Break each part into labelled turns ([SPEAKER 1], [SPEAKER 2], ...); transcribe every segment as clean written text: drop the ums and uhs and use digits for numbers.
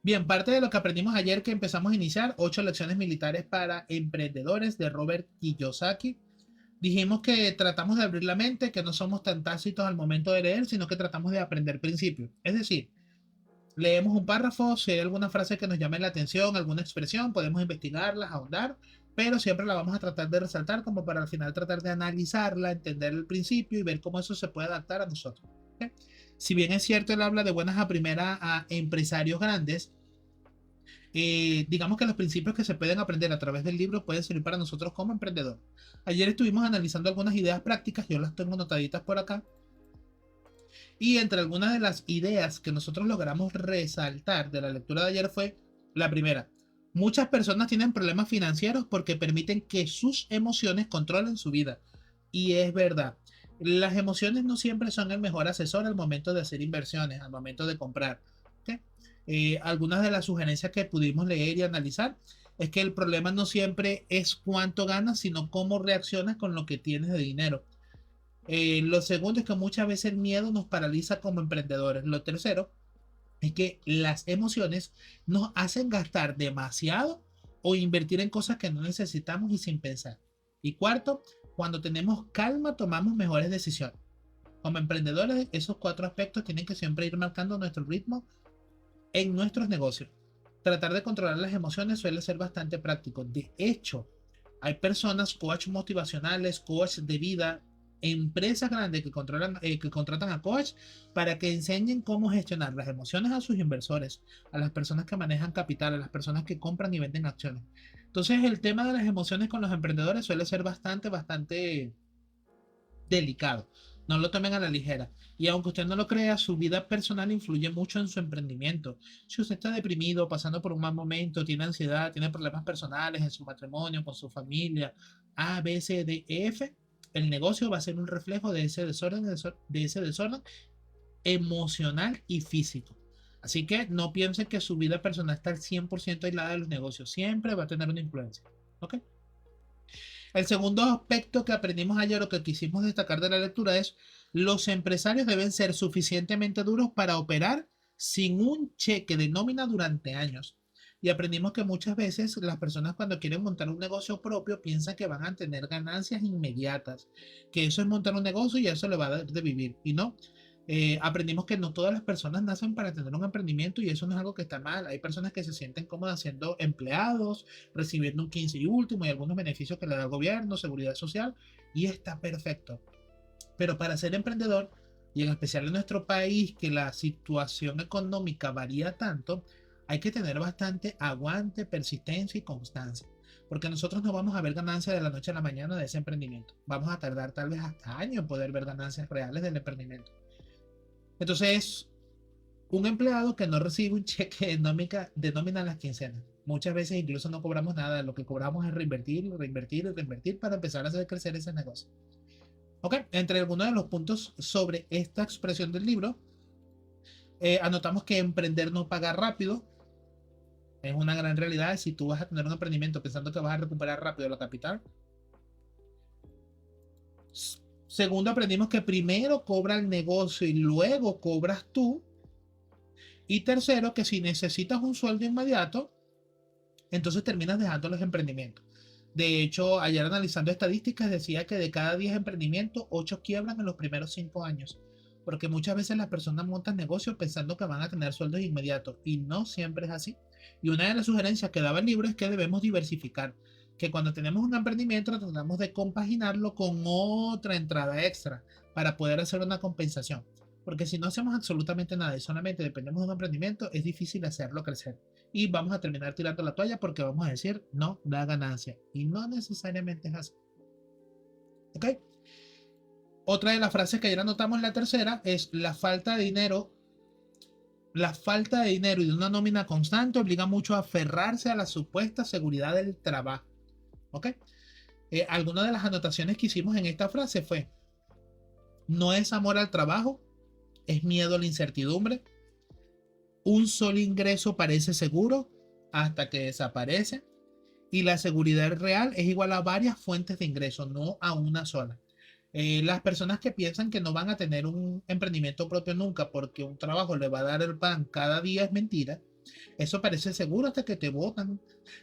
[SPEAKER 1] Bien, parte de lo que aprendimos ayer que empezamos a iniciar, 8 lecciones militares para emprendedores de Robert Kiyosaki. Dijimos que tratamos de abrir la mente, que no somos tan tácitos al momento de leer, sino que tratamos de aprender principios. Es decir, leemos un párrafo, si hay alguna frase que nos llame la atención, alguna expresión, podemos investigarlas, ahondar, pero siempre la vamos a tratar de resaltar como para al final tratar de analizarla, entender el principio y ver cómo eso se puede adaptar a nosotros. ¿Okay? Si bien es cierto, él habla de buenas a primera a empresarios grandes, digamos que los principios que se pueden aprender a través del libro pueden servir para nosotros como emprendedor. Ayer estuvimos analizando algunas ideas prácticas, yo las tengo notaditas por acá, y entre algunas de las ideas que nosotros logramos resaltar de la lectura de ayer fue la primera. Muchas personas tienen problemas financieros porque permiten que sus emociones controlen su vida. Y es verdad, las emociones no siempre son el mejor asesor al momento de hacer inversiones, al momento de comprar. ¿Okay? Algunas de las sugerencias que pudimos leer y analizar es que el problema no siempre es cuánto ganas, sino cómo reaccionas con lo que tienes de dinero. Lo segundo es que muchas veces el miedo nos paraliza como emprendedores. Lo tercero es que las emociones nos hacen gastar demasiado o invertir en cosas que no necesitamos y sin pensar. Y cuarto, cuando tenemos calma tomamos mejores decisiones. Como emprendedores, esos cuatro aspectos tienen que siempre ir marcando nuestro ritmo en nuestros negocios. Tratar de controlar las emociones suele ser bastante práctico. De hecho, hay personas, coach motivacionales, coach de vida, empresas grandes que contratan a coach para que enseñen cómo gestionar las emociones a sus inversores, a las personas que manejan capital, a las personas que compran y venden acciones. Entonces, el tema de las emociones con los emprendedores suele ser bastante delicado. No lo tomen a la ligera. Y aunque usted no lo crea, su vida personal influye mucho en su emprendimiento. Si usted está deprimido, pasando por un mal momento, tiene ansiedad, tiene problemas personales en su matrimonio, con su familia, A, B, C, D, E, F, el negocio va a ser un reflejo de ese desorden emocional y físico. Así que no piensen que su vida personal está al 100% aislada de los negocios. Siempre va a tener una influencia. ¿Ok? El segundo aspecto que aprendimos ayer o que quisimos destacar de la lectura es los empresarios deben ser suficientemente duros para operar sin un cheque de nómina durante años. Y aprendimos que muchas veces las personas cuando quieren montar un negocio propio piensan que van a tener ganancias inmediatas, que eso es montar un negocio y eso le va a dar de vivir. Y no, aprendimos que no todas las personas nacen para tener un emprendimiento y eso no es algo que está mal. Hay personas que se sienten cómodas siendo empleados, recibiendo un 15 y último y algunos beneficios que le da el gobierno, seguridad social, y está perfecto. Pero para ser emprendedor, y en especial en nuestro país, que la situación económica varía tanto, hay que tener bastante aguante, persistencia y constancia. Porque nosotros no vamos a ver ganancias de la noche a la mañana de ese emprendimiento. Vamos a tardar tal vez hasta años en poder ver ganancias reales del emprendimiento. Entonces, un empleado que no recibe un cheque de nómina a las quincenas. Muchas veces incluso no cobramos nada, lo que cobramos es reinvertir, reinvertir y reinvertir para empezar a hacer crecer ese negocio. Ok, entre algunos de los puntos sobre esta expresión del libro, anotamos que emprender no paga rápido. Es una gran realidad. Si tú vas a tener un emprendimiento pensando que vas a recuperar rápido la capital. Segundo, aprendimos que primero cobra el negocio y luego cobras tú. Y tercero, que si necesitas un sueldo inmediato, entonces terminas dejando los emprendimientos. De hecho, ayer analizando estadísticas decía que de cada 10 emprendimientos, 8 quiebran en los primeros 5 años. Porque muchas veces las personas montan negocios pensando que van a tener sueldos inmediatos y no siempre es así. Y una de las sugerencias que daba el libro es que debemos diversificar. Que cuando tenemos un emprendimiento tratamos de compaginarlo con otra entrada extra para poder hacer una compensación. Porque si no hacemos absolutamente nada y solamente dependemos de un emprendimiento, es difícil hacerlo crecer y vamos a terminar tirando la toalla porque vamos a decir no da ganancia y no necesariamente es así. ¿Ok? Otra de las frases que ya anotamos, la tercera, es la falta de dinero. La falta de dinero y de una nómina constante obliga mucho a aferrarse a la supuesta seguridad del trabajo. ¿Ok? Algunas de las anotaciones que hicimos en esta frase fue, no es amor al trabajo, es miedo a la incertidumbre, un solo ingreso parece seguro hasta que desaparece, y la seguridad real es igual a varias fuentes de ingreso, no a una sola. Las personas que piensan que no van a tener un emprendimiento propio nunca porque un trabajo le va a dar el pan cada día es mentira. Eso parece seguro hasta que te botan,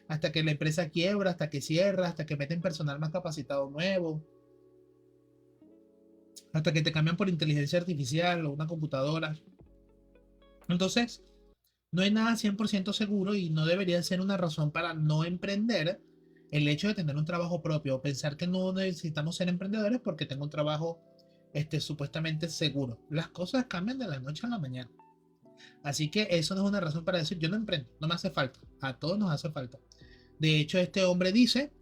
[SPEAKER 1] hasta que la empresa quiebra, hasta que cierra, hasta que meten personal más capacitado nuevo, hasta que te cambian por inteligencia artificial o una computadora. Entonces, no hay nada 100% seguro y no debería ser una razón para no emprender el hecho de tener un trabajo propio o pensar que no necesitamos ser emprendedores porque tengo un trabajo supuestamente seguro. Las cosas cambian de la noche a la mañana. Así que eso no es una razón para decir yo no emprendo, no me hace falta. A todos nos hace falta. De hecho, este hombre dice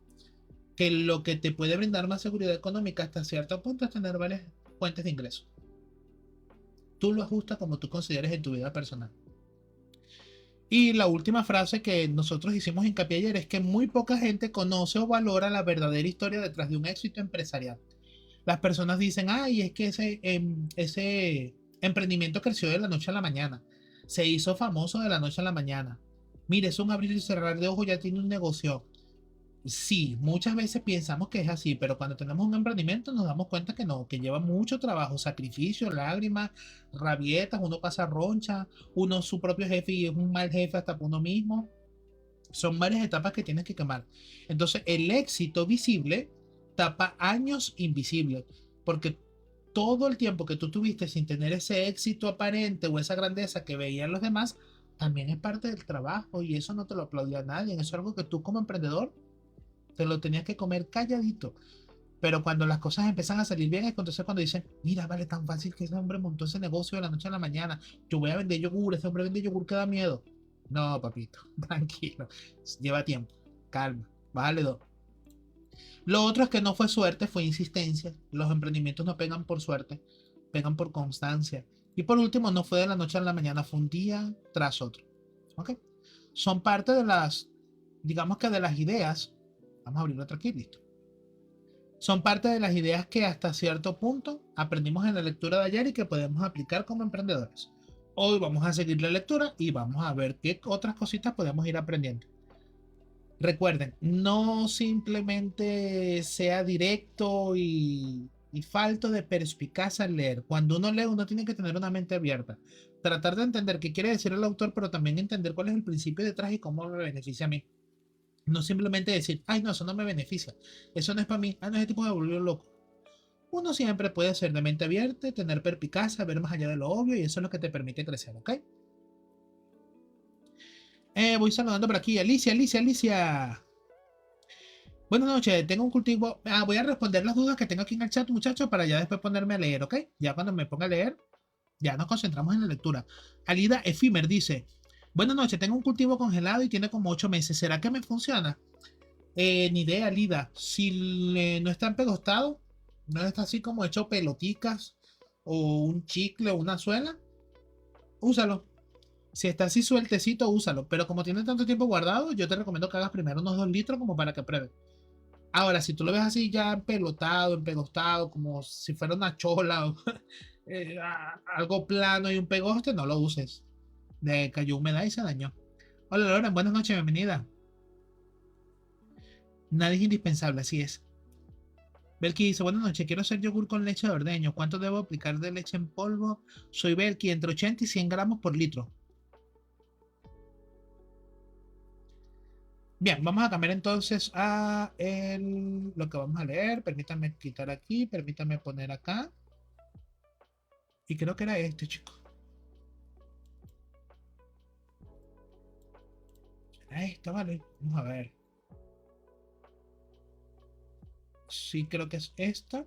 [SPEAKER 1] que lo que te puede brindar más seguridad económica hasta cierto punto es tener varias fuentes de ingresos. Tú lo ajustas como tú consideres en tu vida personal. Y la última frase que nosotros hicimos hincapié ayer es que muy poca gente conoce o valora la verdadera historia detrás de un éxito empresarial. Las personas dicen, ay, es que ese emprendimiento creció de la noche a la mañana, se hizo famoso de la noche a la mañana. Mire, es un abrir y cerrar de ojos, ya tiene un negocio. Sí, muchas veces pensamos que es así, pero cuando tenemos un emprendimiento nos damos cuenta que no, que lleva mucho trabajo, sacrificio, lágrimas, rabietas, uno pasa roncha, uno es su propio jefe y es un mal jefe hasta para uno mismo. Son varias etapas que tienes que quemar. Entonces, el éxito visible tapa años invisibles, porque todo el tiempo que tú tuviste sin tener ese éxito aparente o esa grandeza que veían los demás, también es parte del trabajo y eso no te lo aplaudía nadie. Eso es algo que tú como emprendedor te lo tenías que comer calladito. Pero cuando las cosas empiezan a salir bien, es entonces cuando dicen, mira, vale, tan fácil que ese hombre montó ese negocio de la noche a la mañana. Yo voy a vender yogur, ese hombre vende yogur que da miedo. No, papito, tranquilo. Lleva tiempo, calma, bájale dos. Lo otro es que no fue suerte, fue insistencia. Los emprendimientos no pegan por suerte, pegan por constancia. Y por último, no fue de la noche a la mañana, fue un día tras otro. ¿Ok? Son parte de las, digamos que de las ideas. Vamos a abrirlo aquí, listo. Son parte de las ideas que hasta cierto punto aprendimos en la lectura de ayer y que podemos aplicar como emprendedores. Hoy vamos a seguir la lectura y vamos a ver qué otras cositas podemos ir aprendiendo. Recuerden, no simplemente sea directo y falto de perspicacia al leer. Cuando uno lee, uno tiene que tener una mente abierta. Tratar de entender qué quiere decir el autor, pero también entender cuál es el principio detrás y cómo me beneficia a mí. No simplemente decir, ay, no, eso no me beneficia. Eso no es para mí. Ah, no, ese tipo me volvió loco. Uno siempre puede ser de mente abierta, tener perspicacia, ver más allá de lo obvio y eso es lo que te permite crecer, ¿ok? Voy saludando por aquí. Alicia, Alicia, Alicia. Buenas noches, tengo un cultivo. Voy a responder las dudas que tengo aquí en el chat, muchachos, para ya después ponerme a leer, ¿ok? Ya cuando me ponga a leer, ya nos concentramos en la lectura. Alida Efímer dice: buenas noches, tengo un cultivo congelado y tiene como 8 meses. ¿Será que me funciona? Ni idea, Alida. Si no está empegostado, no está así como hecho peloticas o un chicle o una suela, úsalo. Si está así sueltecito, úsalo. Pero como tiene tanto tiempo guardado, yo te recomiendo que hagas primero unos 2 litros como para que pruebe. Ahora, si tú lo ves así ya empelotado, empegostado, como si fuera una chola o algo plano y un pegoste, no lo uses. Le cayó humedad y se dañó. Hola, Loren, buenas noches, bienvenida. Nadie es indispensable, así es. Belki dice, buenas noches, quiero hacer yogur con leche de ordeño. ¿Cuánto debo aplicar de leche en polvo? Soy Belki, entre 80 y 100 gramos por litro. Bien, vamos a cambiar entonces a lo que vamos a leer. Permítanme quitar aquí, permítanme poner acá. Y creo que era este, chicos. Era esta, vale. Vamos a ver. Sí, creo que es esta.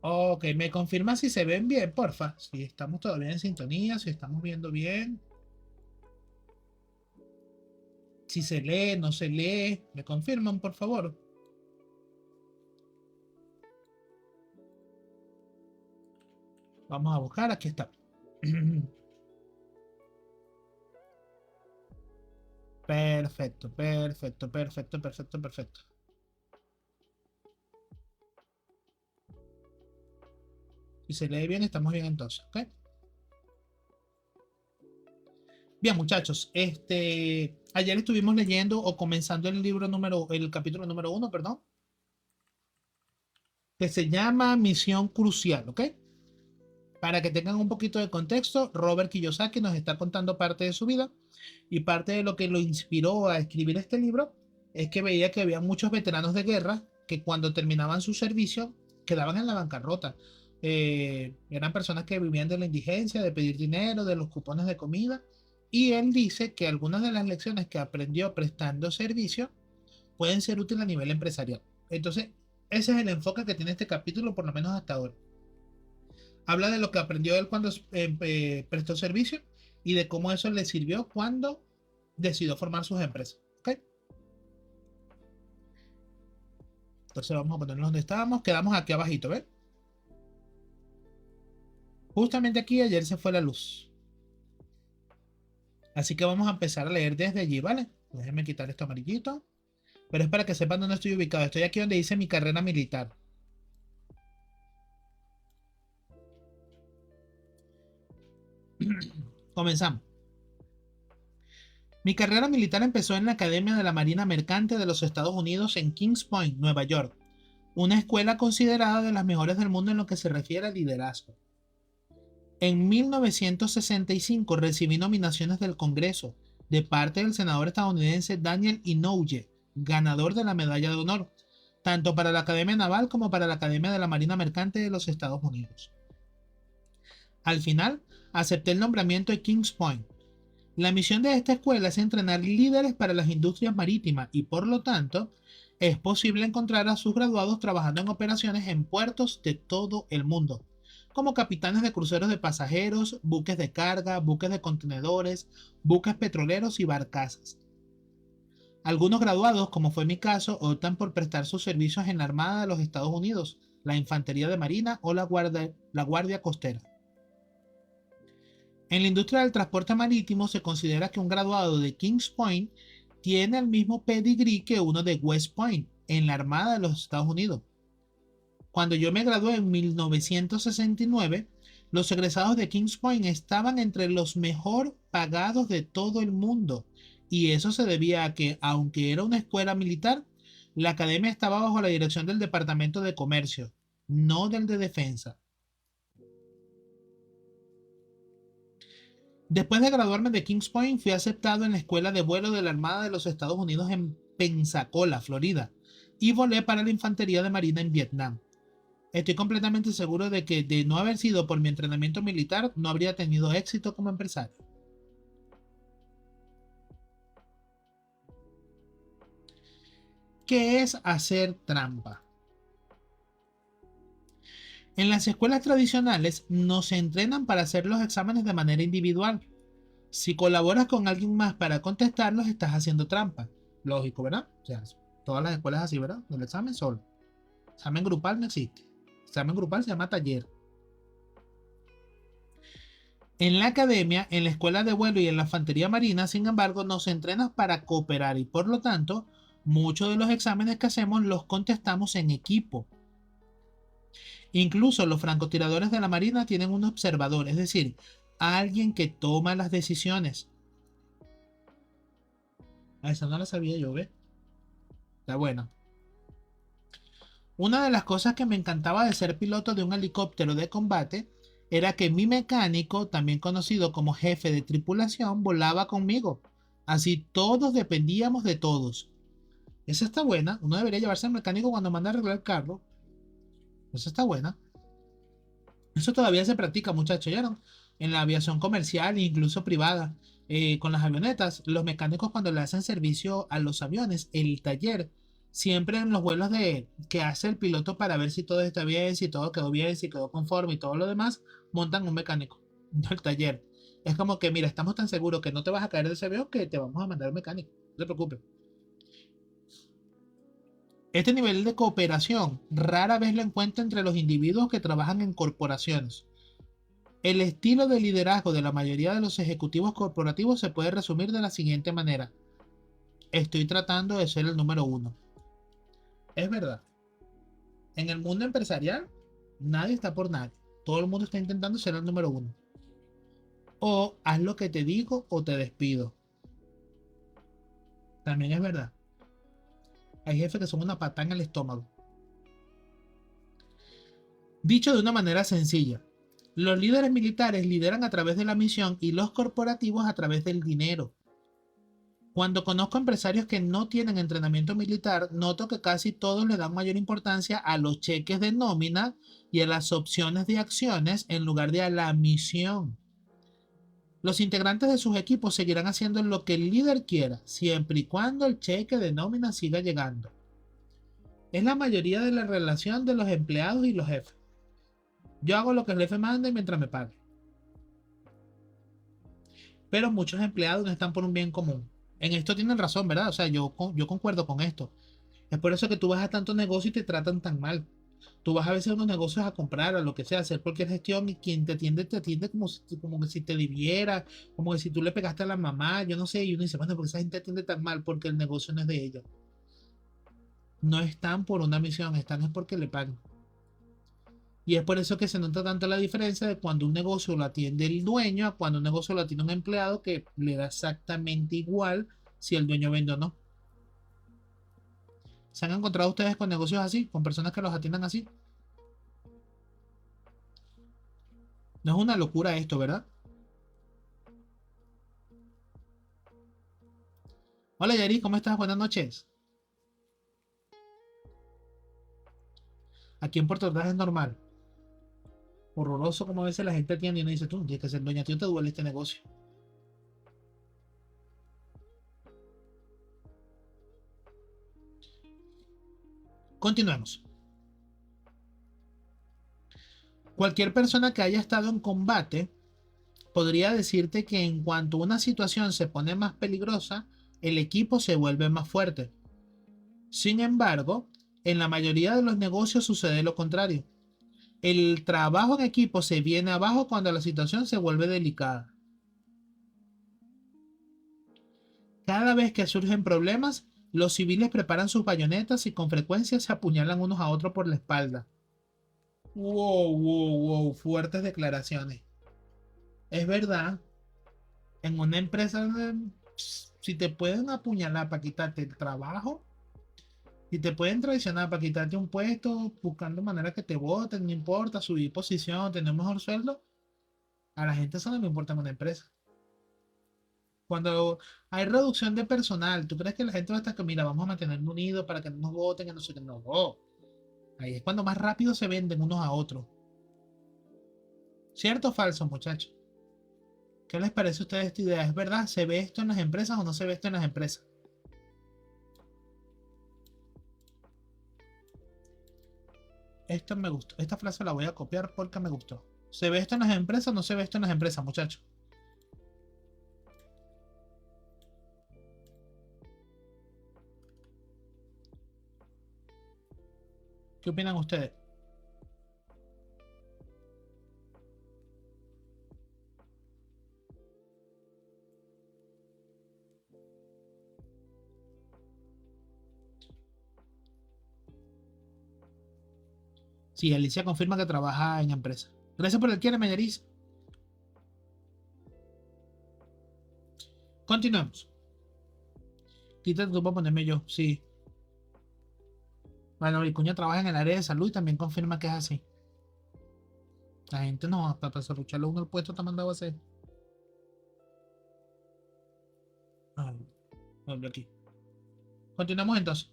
[SPEAKER 1] Ok, me confirma si se ven bien, porfa. Si estamos todavía en sintonía, si estamos viendo bien. Si se lee, no se lee. Me confirman, por favor. Vamos a buscar, aquí está. Perfecto, perfecto, perfecto, perfecto, perfecto. Si se lee bien, estamos bien entonces, ¿ok? Bien, muchachos, ayer estuvimos leyendo o comenzando el capítulo número 1, perdón, que se llama Misión Crucial, ¿ok? Para que tengan un poquito de contexto, Robert Kiyosaki nos está contando parte de su vida y parte de lo que lo inspiró a escribir este libro es que veía que había muchos veteranos de guerra que cuando terminaban su servicio quedaban en la bancarrota. Eran personas que vivían de la indigencia, de pedir dinero, de los cupones de comida. Y él dice que algunas de las lecciones que aprendió prestando servicio pueden ser útiles a nivel empresarial. Entonces, ese es el enfoque que tiene este capítulo, por lo menos hasta ahora. Habla de lo que aprendió él cuando prestó servicio y de cómo eso le sirvió cuando decidió formar sus empresas. ¿Okay? Entonces vamos a ponernos donde estábamos. Quedamos aquí abajito, ¿ves? Justamente aquí ayer se fue la luz. Así que vamos a empezar a leer desde allí, ¿vale? Déjenme quitar esto amarillito. Pero es para que sepan dónde estoy ubicado. Estoy aquí donde dice mi carrera militar. Comenzamos. Mi carrera militar empezó en la Academia de la Marina Mercante de los Estados Unidos en Kings Point, Nueva York, una escuela considerada de las mejores del mundo en lo que se refiere al liderazgo. En 1965 recibí nominaciones del Congreso de parte del senador estadounidense Daniel Inouye, ganador de la Medalla de Honor, tanto para la Academia Naval como para la Academia de la Marina Mercante de los Estados Unidos. Al final, acepté el nombramiento de Kings Point. La misión de esta escuela es entrenar líderes para las industrias marítimas y, por lo tanto, es posible encontrar a sus graduados trabajando en operaciones en puertos de todo el mundo, como capitanes de cruceros de pasajeros, buques de carga, buques de contenedores, buques petroleros y barcazas. Algunos graduados, como fue mi caso, optan por prestar sus servicios en la Armada de los Estados Unidos, la Infantería de Marina o la Guardia Costera. En la industria del transporte marítimo se considera que un graduado de Kings Point tiene el mismo pedigrí que uno de West Point en la Armada de los Estados Unidos. Cuando yo me gradué en 1969, los egresados de Kings Point estaban entre los mejor pagados de todo el mundo, y eso se debía a que, aunque era una escuela militar, la academia estaba bajo la dirección del Departamento de Comercio, no del de Defensa. Después de graduarme de Kings Point, fui aceptado en la escuela de vuelo de la Armada de los Estados Unidos en Pensacola, Florida, y volé para la Infantería de Marina en Vietnam. Estoy completamente seguro de que, de no haber sido por mi entrenamiento militar, no habría tenido éxito como empresario. ¿Qué es hacer trampa? En las escuelas tradicionales nos entrenan para hacer los exámenes de manera individual. Si colaboras con alguien más para contestarlos, estás haciendo trampa. Lógico, ¿verdad? O sea, todas las escuelas así, ¿verdad? El examen solo. Examen grupal no existe. Examen grupal se llama taller. En la academia, en la escuela de vuelo y en la infantería marina, sin embargo, nos entrenan para cooperar y por lo tanto, muchos de los exámenes que hacemos los contestamos en equipo. Incluso los francotiradores de la marina tienen un observador, es decir, alguien que toma las decisiones. A esa no la sabía yo, ¿ves? Está buena. Una de las cosas que me encantaba de ser piloto de un helicóptero de combate era que mi mecánico, también conocido como jefe de tripulación, volaba conmigo. Así todos dependíamos de todos. Esa está buena. Uno debería llevarse al mecánico cuando manda a arreglar el carro. Esa está buena. Eso todavía se practica, muchachos, ¿ya no? En la aviación comercial e incluso privada. Con las avionetas, los mecánicos cuando le hacen servicio a los aviones, el taller, siempre en los vuelos que hace el piloto para ver si todo está bien, si todo quedó bien, si quedó conforme y todo lo demás, montan un mecánico del taller. Es como que, mira, estamos tan seguros que no te vas a caer de ese avión que te vamos a mandar un mecánico. No te preocupes. Este nivel de cooperación rara vez lo encuentra entre los individuos que trabajan en corporaciones. El estilo de liderazgo de la mayoría de los ejecutivos corporativos se puede resumir de la siguiente manera. Estoy tratando de ser el número uno. Es verdad. En el mundo empresarial, nadie está por nadie. Todo el mundo está intentando ser el número uno. O haz lo que te digo o te despido. También es verdad. Hay jefes que son una patada en el estómago. Dicho de una manera sencilla, Los líderes militares lideran a través de la misión y los corporativos a través del dinero. Cuando conozco empresarios que no tienen entrenamiento militar, noto que casi todos le dan mayor importancia a los cheques de nómina y a las opciones de acciones en lugar de a la misión. Los integrantes de sus equipos seguirán haciendo lo que el líder quiera, siempre y cuando el cheque de nómina siga llegando. Es la mayoría de la relación de los empleados y los jefes. Yo hago lo que el jefe manda mientras me pague. Pero muchos empleados no están por un bien común. En esto tienen razón, ¿verdad? O sea, yo concuerdo con esto. Es por eso que tú vas a tantos negocios y te tratan tan mal. Tú vas a veces a unos negocios a comprar, a lo que sea, a hacer cualquier gestión y quien te atiende como que si te viviera, como que si tú le pegaste a la mamá, yo no sé, y uno dice, bueno, porque esa gente atiende tan mal porque el negocio no es de ellos. No están por una misión, están es porque le pagan. Y es por eso que se nota tanto la diferencia de cuando un negocio lo atiende el dueño a cuando un negocio lo atiende un empleado que le da exactamente igual si el dueño vende o no. ¿Se han encontrado ustedes con negocios así, con personas que los atiendan así? No es una locura esto, ¿verdad? Hola Yari, ¿cómo estás? Buenas noches. Aquí en Puerto Ordaz es normal. Horroroso como a veces la gente atiende y uno dice, tú tienes que ser dueña, tío, te duele este negocio. Continuemos. Cualquier persona que haya estado en combate podría decirte que en cuanto una situación se pone más peligrosa, el equipo se vuelve más fuerte. Sin embargo, en la mayoría de los negocios sucede lo contrario. El trabajo en equipo se viene abajo cuando la situación se vuelve delicada. Cada vez que surgen problemas, los civiles preparan sus bayonetas y con frecuencia se apuñalan unos a otros por la espalda. Wow, wow, wow, fuertes declaraciones. Es verdad, en una empresa, si te pueden apuñalar para quitarte el trabajo, si te pueden traicionar para quitarte un puesto, buscando manera que te voten, no importa, subir posición, tener un mejor sueldo, a la gente eso no le importa en una empresa. Cuando hay reducción de personal, ¿tú crees que la gente va a estar que, mira, vamos a mantenernos unidos para que no nos voten, que no sé qué? No, no. Ahí es cuando más rápido se venden unos a otros. ¿Cierto o falso, muchachos? ¿Qué les parece a ustedes esta idea? ¿Es verdad? ¿Se ve esto en las empresas o no se ve esto en las empresas? Esto me gustó. Esta frase la voy a copiar porque me gustó. ¿Se ve esto en las empresas o no se ve esto en las empresas, muchachos? ¿Qué opinan ustedes? Sí, Alicia confirma que trabaja en empresa. Gracias por el quiere, Mayariz. Continuemos. Quítate tú para ponerme yo. Sí. Bueno, Vicuña trabaja en el área de salud y también confirma que es así. La gente no, hasta para serrucharle uno el puesto está mandado a hacer. Ah, no, aquí. Continuamos entonces.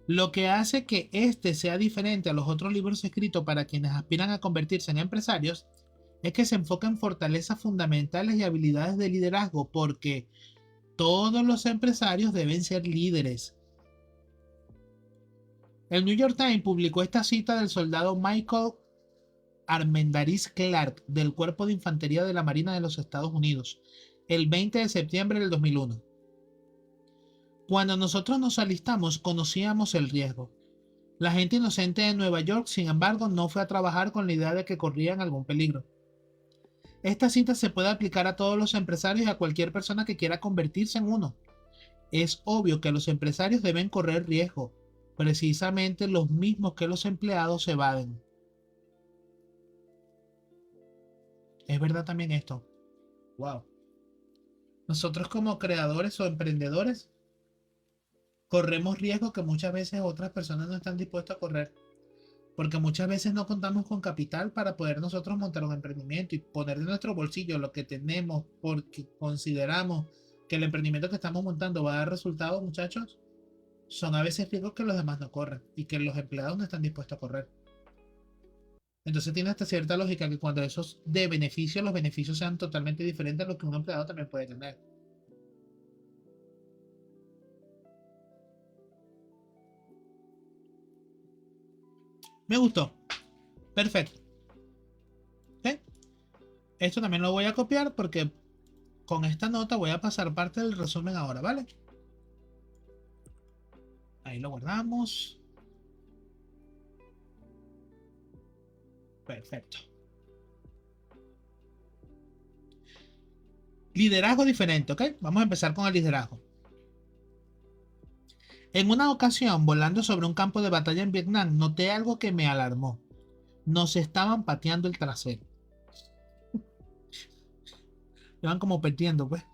[SPEAKER 1] Lo que hace que este sea diferente a los otros libros escritos para quienes aspiran a convertirse en empresarios es que se enfoca en fortalezas fundamentales y habilidades de liderazgo, porque todos los empresarios deben ser líderes. El New York Times publicó esta cita del soldado Michael Armendariz Clark del Cuerpo de Infantería de la Marina de los Estados Unidos el 20 de septiembre del 2001. Cuando nosotros nos alistamos, conocíamos el riesgo. La gente inocente de Nueva York, sin embargo, no fue a trabajar con la idea de que corrían algún peligro. Esta cita se puede aplicar a todos los empresarios y a cualquier persona que quiera convertirse en uno. Es obvio que los empresarios deben correr riesgo, precisamente los mismos que los empleados evaden. Es verdad también esto. Wow. Nosotros como creadores o emprendedores corremos riesgos que muchas veces otras personas no están dispuestas a correr. Porque muchas veces no contamos con capital para poder nosotros montar un emprendimiento y poner de nuestro bolsillo lo que tenemos porque consideramos que el emprendimiento que estamos montando va a dar resultados, muchachos. Son a veces riesgos que los demás no corren y que los empleados no están dispuestos a correr. Entonces tiene hasta cierta lógica que cuando esos de beneficio, los beneficios sean totalmente diferentes a lo que un empleado también puede tener. Me gustó. Perfecto. ¿Ok? Esto también lo voy a copiar porque con esta nota voy a pasar parte del resumen ahora, ¿vale? Ahí lo guardamos. Perfecto. Liderazgo diferente, ¿ok? Vamos a empezar con el liderazgo. En una ocasión, volando sobre un campo de batalla en Vietnam, noté algo que me alarmó. Nos estaban pateando el trasero. Iban como perdiendo, pues.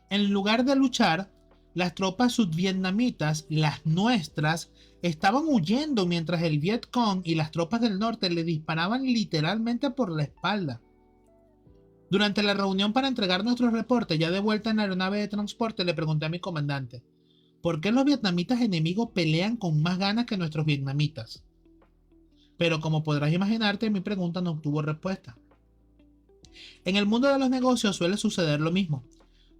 [SPEAKER 1] En lugar de luchar, las tropas sudvietnamitas, las nuestras, estaban huyendo mientras el Vietcong y las tropas del norte le disparaban literalmente por la espalda. Durante la reunión para entregar nuestros reportes, ya de vuelta en la aeronave de transporte, le pregunté a mi comandante, ¿por qué los vietnamitas enemigos pelean con más ganas que nuestros vietnamitas? Pero como podrás imaginarte, mi pregunta no obtuvo respuesta. En el mundo de los negocios suele suceder lo mismo.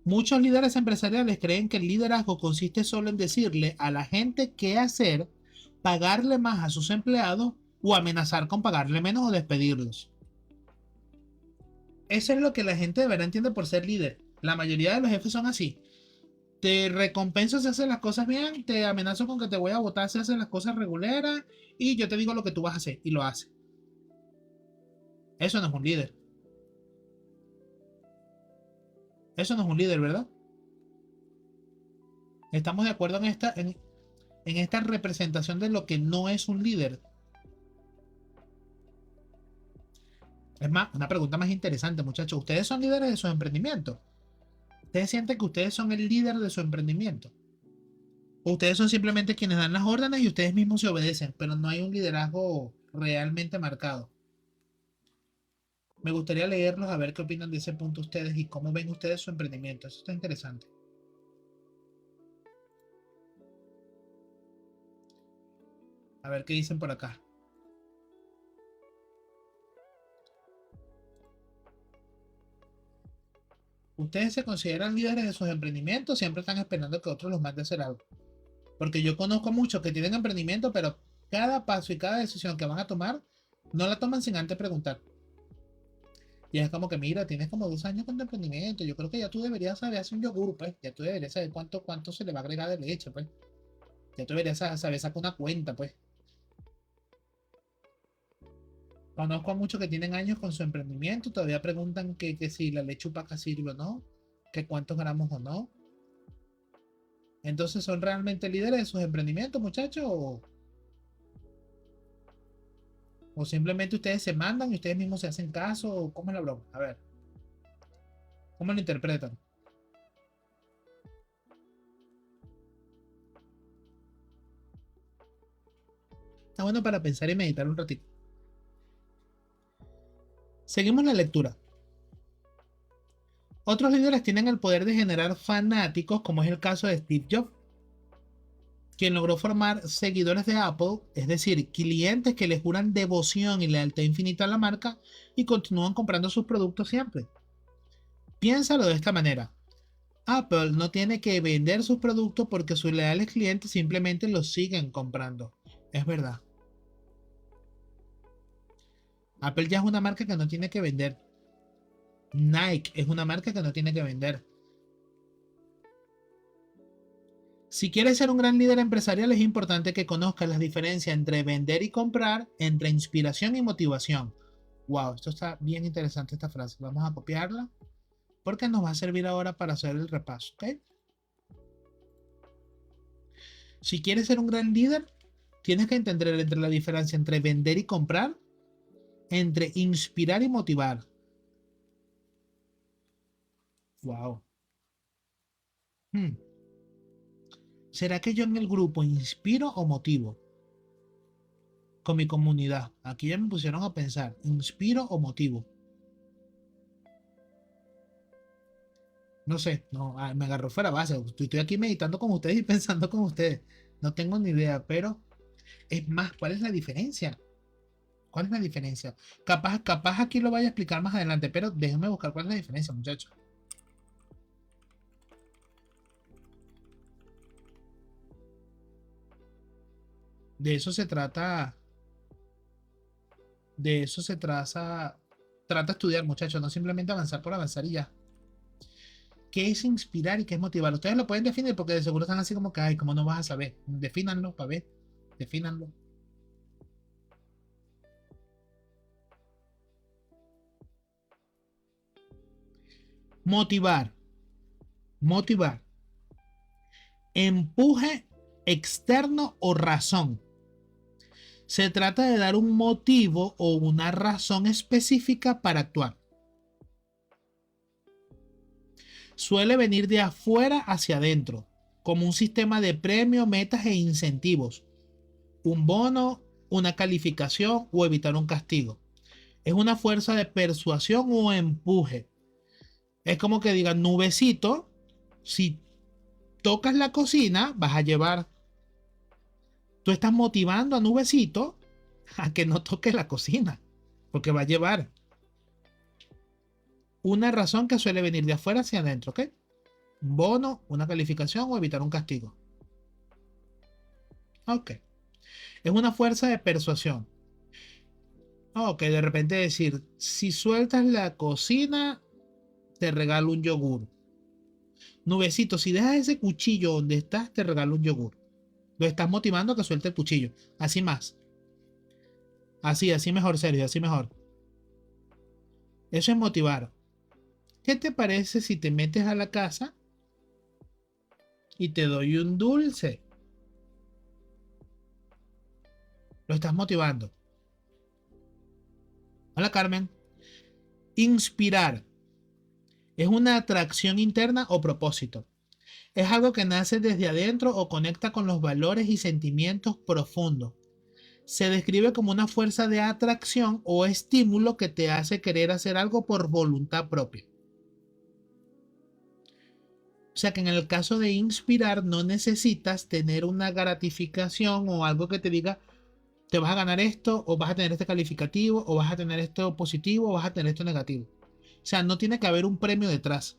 [SPEAKER 1] Muchos líderes empresariales creen que el liderazgo consiste solo en decirle a la gente qué hacer, pagarle más a sus empleados o amenazar con pagarle menos o despedirlos. Eso es lo que la gente de verdad entiende por ser líder. La mayoría de los jefes son así. Te recompenso si haces las cosas bien, te amenazo con que te voy a votar si haces las cosas regulares y yo te digo lo que tú vas a hacer y lo haces. Eso no es un líder. Eso no es un líder, ¿verdad? Estamos de acuerdo en esta representación de lo que no es un líder. Es más, una pregunta más interesante, muchachos. ¿Ustedes son líderes de su emprendimiento? ¿Ustedes sienten que ustedes son el líder de su emprendimiento? ¿O ustedes son simplemente quienes dan las órdenes y ustedes mismos se obedecen, pero no hay un liderazgo realmente marcado? Me gustaría leerlos a ver qué opinan de ese punto ustedes y cómo ven ustedes su emprendimiento. Eso está interesante. A ver qué dicen por acá. ¿Ustedes se consideran líderes de sus emprendimientos? Siempre están esperando que otros los mande a hacer algo. Porque yo conozco muchos que tienen emprendimiento, pero cada paso y cada decisión que van a tomar, no la toman sin antes preguntar. Y es como que, mira, tienes como 2 años con tu emprendimiento. Yo creo que ya tú deberías saber hacer un yogur, pues. Ya tú deberías saber cuánto se le va a agregar de leche, pues. Ya tú deberías saber sacar una cuenta, pues. Conozco a muchos que tienen años con su emprendimiento. Todavía preguntan que si la leche opaca sirve o no. Que cuántos gramos o no. Entonces, ¿son realmente líderes de sus emprendimientos, muchachos? O simplemente ustedes se mandan y ustedes mismos se hacen caso? ¿O cómo es la broma? A ver, ¿cómo lo interpretan? Está bueno para pensar y meditar un ratito. Seguimos la lectura. Otros líderes tienen el poder de generar fanáticos, como es el caso de Steve Jobs, quien logró formar seguidores de Apple, es decir, clientes que le juran devoción y lealtad infinita a la marca y continúan comprando sus productos siempre. Piénsalo de esta manera. Apple no tiene que vender sus productos porque sus leales clientes simplemente los siguen comprando. Es verdad. Apple ya es una marca que no tiene que vender. Nike es una marca que no tiene que vender. Si quieres ser un gran líder empresarial, es importante que conozcas las diferencias entre vender y comprar, entre inspiración y motivación. Wow, esto está bien interesante esta frase. Vamos a copiarla porque nos va a servir ahora para hacer el repaso. ¿Ok? Si quieres ser un gran líder, tienes que entender entre la diferencia entre vender y comprar, entre inspirar y motivar. Wow. Hmm. ¿Será que yo en el grupo inspiro o motivo? Con mi comunidad. Aquí ya me pusieron a pensar, ¿inspiro o motivo? No sé, no, me agarró fuera base. Estoy aquí meditando con ustedes y pensando con ustedes. No tengo ni idea, pero es más, ¿cuál es la diferencia? ¿Cuál es la diferencia? Capaz aquí lo vaya a explicar más adelante, pero déjenme buscar cuál es la diferencia, muchachos. De eso se trata. De eso se trata. Trata de estudiar, muchachos, no simplemente avanzar por avanzar y ya. ¿Qué es inspirar y qué es motivar? Ustedes lo pueden definir porque de seguro están así como que, ay, ¿cómo no vas a saber? Defínanlo para ver. Defínanlo. Motivar. Motivar. Empuje externo o razón. Se trata de dar un motivo o una razón específica para actuar. Suele venir de afuera hacia adentro, como un sistema de premios, metas e incentivos, un bono, una calificación o evitar un castigo. Es una fuerza de persuasión o empuje. Es como que digan, nubecito, si tocas la cocina, vas a llevar. Tú estás motivando a nubecito a que no toque la cocina, porque va a llevar una razón que suele venir de afuera hacia adentro, ¿ok? Un bono, una calificación o evitar un castigo. Ok. Es una fuerza de persuasión. Ok, de repente decir, si sueltas la cocina, te regalo un yogur. Nubecito, si dejas ese cuchillo donde estás, te regalo un yogur. Lo estás motivando a que suelte el cuchillo. Así más. Así mejor, Sergio, así mejor. Eso es motivar. ¿Qué te parece si te metes a la casa y te doy un dulce? Lo estás motivando. Hola, Carmen. Inspirar. Es una atracción interna o propósito. Es algo que nace desde adentro o conecta con los valores y sentimientos profundos. Se describe como una fuerza de atracción o estímulo que te hace querer hacer algo por voluntad propia. O sea que en el caso de inspirar no necesitas tener una gratificación o algo que te diga te vas a ganar esto o vas a tener este calificativo o vas a tener esto positivo o vas a tener esto negativo. O sea, no tiene que haber un premio detrás.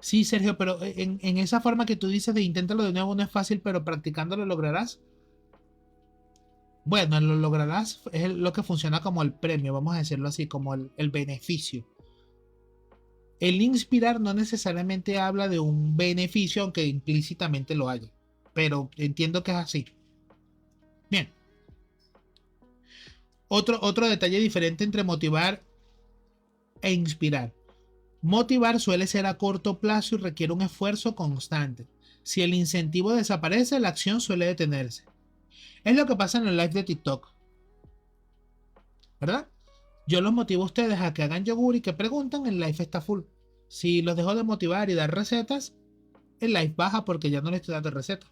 [SPEAKER 1] Sí, Sergio, pero en esa forma que tú dices de inténtalo de nuevo no es fácil, pero practicándolo lograrás. Bueno, lo lograrás es lo que funciona como el premio, vamos a decirlo así, como el beneficio. El inspirar no necesariamente habla de un beneficio, aunque implícitamente lo haya. Pero entiendo que es así. Bien. Otro detalle diferente entre motivar e inspirar. Motivar suele ser a corto plazo y requiere un esfuerzo constante. Si el incentivo desaparece, la acción suele detenerse. Es lo que pasa en el live de TikTok, ¿verdad? Yo los motivo a ustedes a que hagan yogur y que preguntan, el live está full. Si los dejo de motivar y dar recetas, el live baja porque ya no les estoy dando recetas.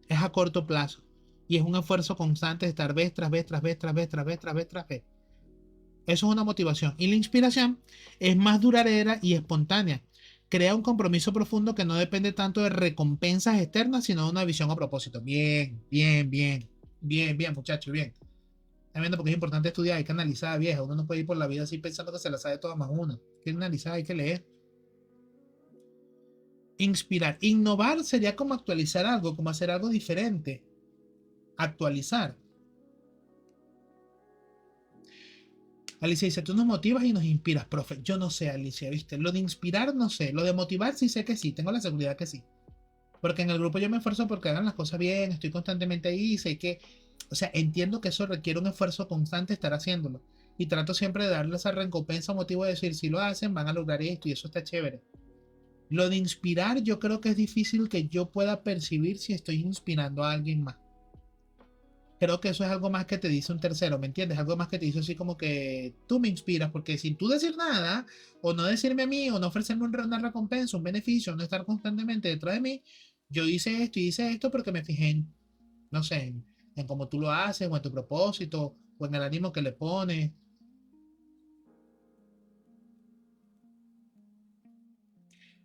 [SPEAKER 1] Es a corto plazo. Y es un esfuerzo constante de estar vez tras vez, tras vez, tras vez, tras vez, tras vez, tras vez. Eso es una motivación. Y la inspiración es más duradera y espontánea. Crea un compromiso profundo que no depende tanto de recompensas externas, sino de una visión a propósito. Bien, bien, bien. Bien, bien, muchachos, bien. Están viendo porque es importante estudiar, hay que analizar, vieja. Uno no puede ir por la vida así pensando que se la sabe toda más una. Hay que analizar, hay que leer. Inspirar. Innovar sería como actualizar algo, como hacer algo diferente. Actualizar. Alicia dice, tú nos motivas y nos inspiras, profe. Yo no sé, Alicia, ¿viste? Lo de inspirar no sé. Lo de motivar sí sé que sí. Tengo la seguridad que sí. Porque en el grupo yo me esfuerzo porque hagan las cosas bien. Estoy constantemente ahí. Sé que, o sea, entiendo que eso requiere un esfuerzo constante estar haciéndolo. Y trato siempre de darles esa recompensa o motivo de decir, si lo hacen, van a lograr esto y eso está chévere. Lo de inspirar, yo creo que es difícil que yo pueda percibir si estoy inspirando a alguien más. creo que eso es algo más que te dice un tercero, ¿me entiendes? Algo más que te dice así como que tú me inspiras, porque sin tú decir nada, o no decirme a mí, o no ofrecerme una recompensa, un beneficio, no estar constantemente detrás de mí, yo hice esto y hice esto porque me fijé en, no sé, en cómo tú lo haces, o en tu propósito, o en el ánimo que le pones.